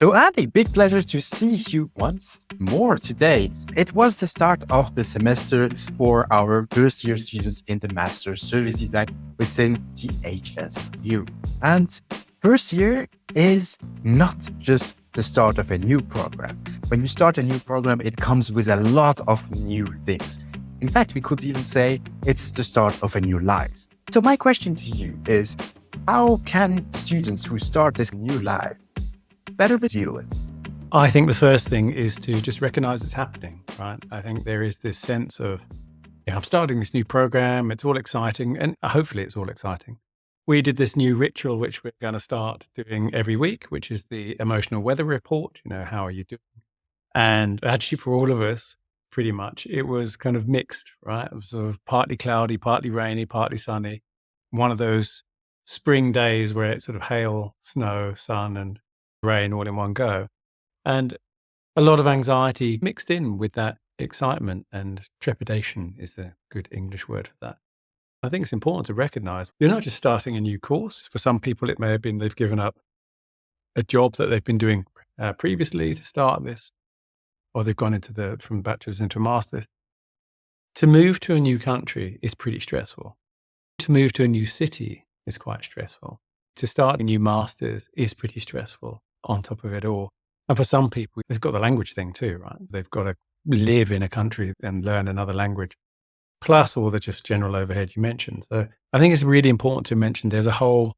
So, Andy, big pleasure to see you once more today. It was the start of the semester for our first year students in the Master Service Design within the HSLU. And first year is not just the start of a new program. When you start a new program, it comes with a lot of new things. In fact, we could even say it's the start of a new life. So my question to you is, how can students who start this new life better deal with? I think the first thing is to just recognize it's happening, right? I think there is this sense of, I'm starting this new program, it's all exciting, and hopefully it's all exciting. We did this new ritual, which we're going to start doing every week, which is the emotional weather report. How are you doing? And actually for all of us, pretty much, it was kind of mixed, right? It was sort of partly cloudy, partly rainy, partly sunny. One of those spring days where it's sort of hail, snow, sun, and rain all in one go. And a lot of anxiety mixed in with that excitement, and trepidation is the good English word for that. I think it's important to recognize you're not just starting a new course. For some people, it may have been they've given up a job that they've been doing previously to start this, or they've gone from bachelor's into a master's. To move to a new country is pretty stressful. To move to a new city is quite stressful. To start a new master's is pretty stressful on top of it all. And for some people, they've got the language thing too, right? They've got to live in a country and learn another language, plus all the just general overhead you mentioned. So I think it's really important to mention there's a whole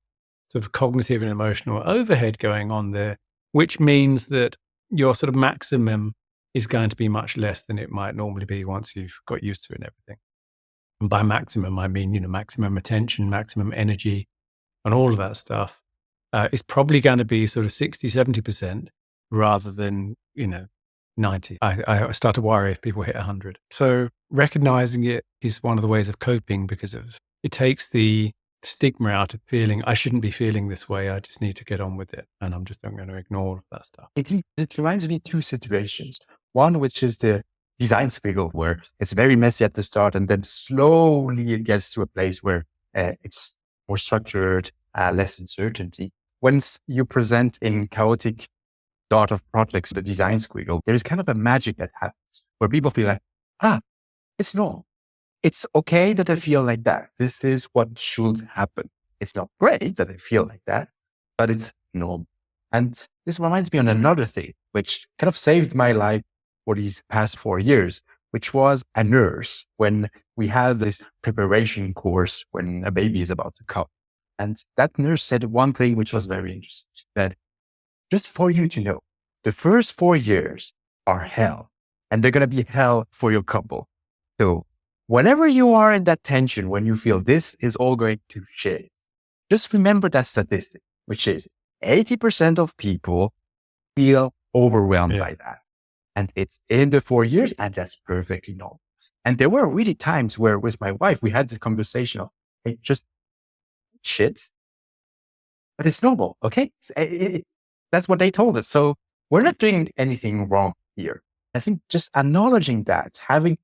sort of cognitive and emotional overhead going on there, which means that your sort of maximum is going to be much less than it might normally be once you've got used to it and everything. And by maximum, I mean, maximum attention, maximum energy, and all of that stuff is probably going to be sort of 60, 70% rather than, 90. I start to worry if people hit 100. So recognizing it is one of the ways of coping, because it takes the stigma out of feeling, I shouldn't be feeling this way. I just need to get on with it. And I'm going to ignore all of that stuff. It reminds me of two situations. One, which is the design squiggle, where it's very messy at the start, and then slowly it gets to a place where it's more structured, less uncertainty. Once you present in chaotic start of projects, the design squiggle, there's kind of a magic that happens where people feel like, it's normal. It's okay that I feel like that. This is what should happen. It's not great that I feel like that, but it's normal. And this reminds me on another thing, which kind of saved my life for these past 4 years, which was a nurse when we had this preparation course when a baby is about to come. And that nurse said one thing which was very interesting. She said, just for you to know, the first 4 years are hell, and they're going to be hell for your couple. So whenever you are in that tension, when you feel this is all going to shit, just remember that statistic, which is 80% of people feel overwhelmed by that. And it's in the 4 years, and that's perfectly normal. And there were really times where with my wife, we had this conversation of, hey, just shit, but it's normal. Okay. That's what they told us. So we're not doing anything wrong here. I think just acknowledging that, having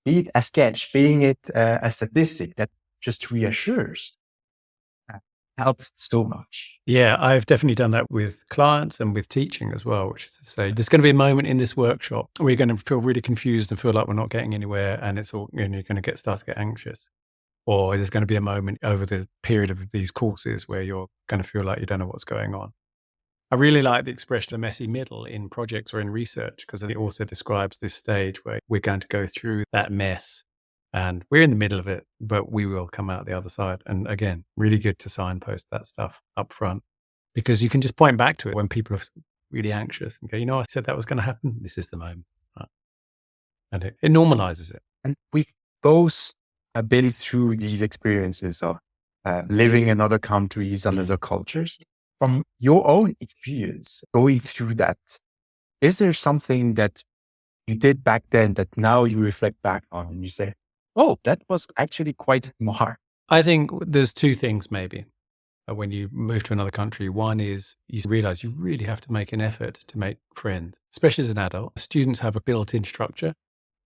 be it a sketch, being it a statistic that just reassures, helps so much. Yeah, I've definitely done that with clients and with teaching as well, which is to say, there's going to be a moment in this workshop where you're going to feel really confused and feel like we're not getting anywhere, and it's all, you're going to start to get anxious. Or there's going to be a moment over the period of these courses where you're going to feel like you don't know what's going on. I really like the expression of messy middle in projects or in research, because it also describes this stage where we're going to go through that mess and we're in the middle of it, but we will come out the other side. And again, really good to signpost that stuff up front, because you can just point back to it when people are really anxious and go, I said that was going to happen. This is the moment. Right? And it normalizes it. And we've both been through these experiences of living in other countries, other cultures. From your own experience going through that, is there something that you did back then that now you reflect back on and you say, oh, that was actually quite hard? I think there's two things maybe when you move to another country. One is you realize you really have to make an effort to make friends, especially as an adult. Students have a built-in structure.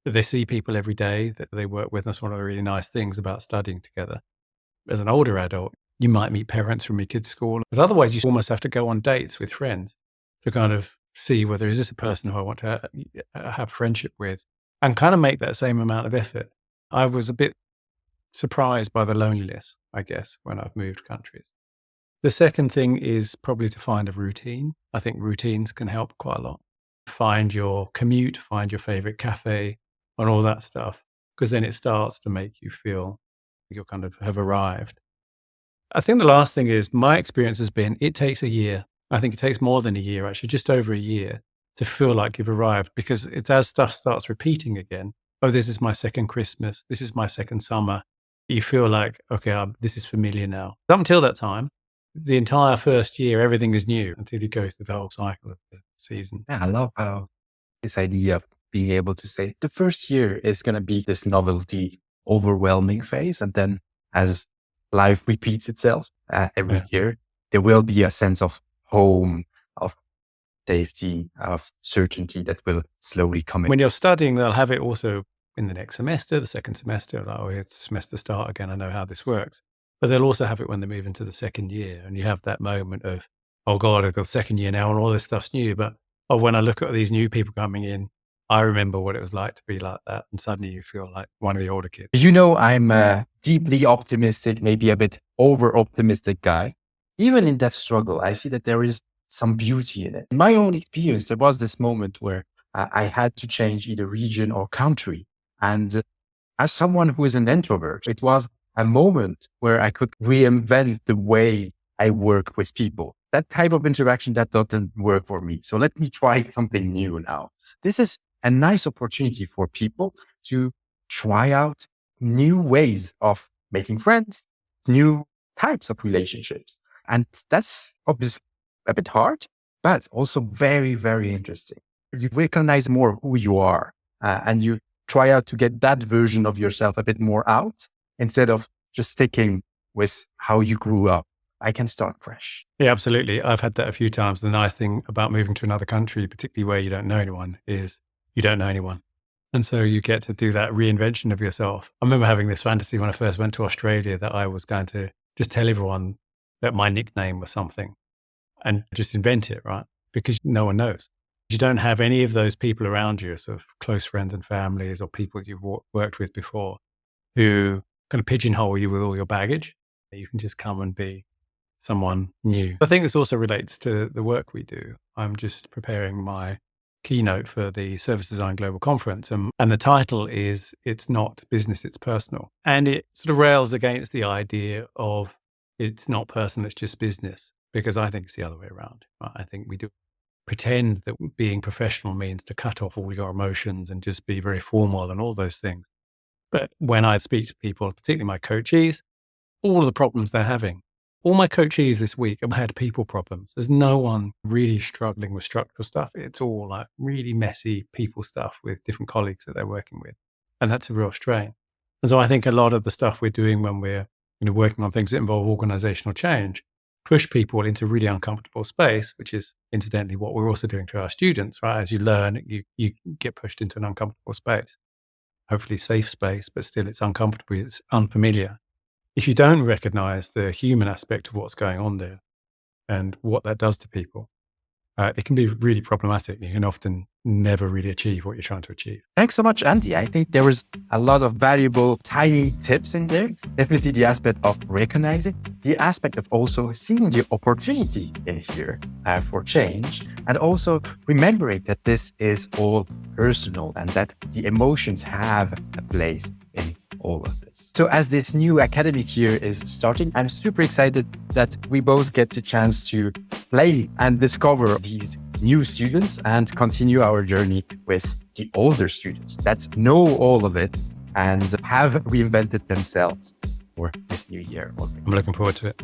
They see people every day that they work with. That's one of the really nice things about studying together. As an older adult, you might meet parents from your kids' school, but otherwise you almost have to go on dates with friends. to kind of see whether is this a person who I want to have friendship with, and kind of make that same amount of effort. I was a bit surprised by the loneliness, I guess, when I've moved countries. The second thing is probably to find a routine. I think routines can help quite a lot. Find your commute, find your favorite cafe, and all that stuff, because then it starts to make you feel you kind of have arrived. I think the last thing is my experience has been it takes a year. I think it takes more than a year, actually, just over a year to feel like you've arrived, because it's as stuff starts repeating again. Oh, this is my second Christmas. This is my second summer. You feel like, okay, this is familiar now. Up until that time, the entire first year, everything is new until you go through the whole cycle of the season. Yeah, I love how this idea of being able to say the first year is going to be this novelty, overwhelming phase. And then as life repeats itself every year, there will be a sense of home, of safety, of certainty that will slowly come in. When you're studying, they'll have it also in the next semester, the second semester. Like, oh, it's semester start again. I know how this works. But they'll also have it when they move into the second year. And you have that moment of, oh God, I've got the second year now and all this stuff's new. But when I look at these new people coming in, I remember what it was like to be like that. And suddenly you feel like one of the older kids. You know, I'm a deeply optimistic, maybe a bit over-optimistic guy. Even in that struggle, I see that there is some beauty in it. In my own experience, there was this moment where I had to change either region or country. And as someone who is an introvert, it was a moment where I could reinvent the way I work with people. That type of interaction that doesn't work for me. So let me try something new now. This is a nice opportunity for people to try out new ways of making friends, new types of relationships. And that's obviously a bit hard, but also very, very interesting. You recognize more who you are and you try out to get that version of yourself a bit more out instead of just sticking with how you grew up. I can start fresh. Yeah, absolutely. I've had that a few times. The nice thing about moving to another country, particularly where you don't know anyone, is you don't know anyone. And so you get to do that reinvention of yourself. I remember having this fantasy when I first went to Australia that I was going to just tell everyone that my nickname was something and just invent it, right? Because no one knows. You don't have any of those people around you, sort of close friends and families or people you've worked with before who kind of pigeonhole you with all your baggage. You can just come and be someone new. I think this also relates to the work we do. I'm just preparing my keynote for the Service Design Global Conference. And the title is, It's Not Business, It's Personal. And it sort of rails against the idea of it's not personal, it's just business, because I think it's the other way around. Right? I think we do pretend that being professional means to cut off all your emotions and just be very formal and all those things. But when I speak to people, particularly my coachees, all of the problems they're having, all my coachees this week have had people problems. There's no one really struggling with structural stuff. It's all like really messy people stuff with different colleagues that they're working with. And that's a real strain. And so I think a lot of the stuff we're doing when we're working on things that involve organizational change, push people into really uncomfortable space, which is incidentally what we're also doing to our students, right? As you learn, you get pushed into an uncomfortable space, hopefully safe space, but still it's uncomfortable, it's unfamiliar. If you don't recognize the human aspect of what's going on there and what that does to people, it can be really problematic. You can often never really achieve what you're trying to achieve. Thanks so much, Andy. I think there was a lot of valuable, tiny tips in there. Definitely the aspect of recognizing, the aspect of also seeing the opportunity in here for change, and also remembering that this is all personal and that the emotions have a place in all of this. So as this new academic year is starting, I'm super excited that we both get the chance to play and discover these new students and continue our journey with the older students that know all of it and have reinvented themselves for this new year. I'm looking forward to it.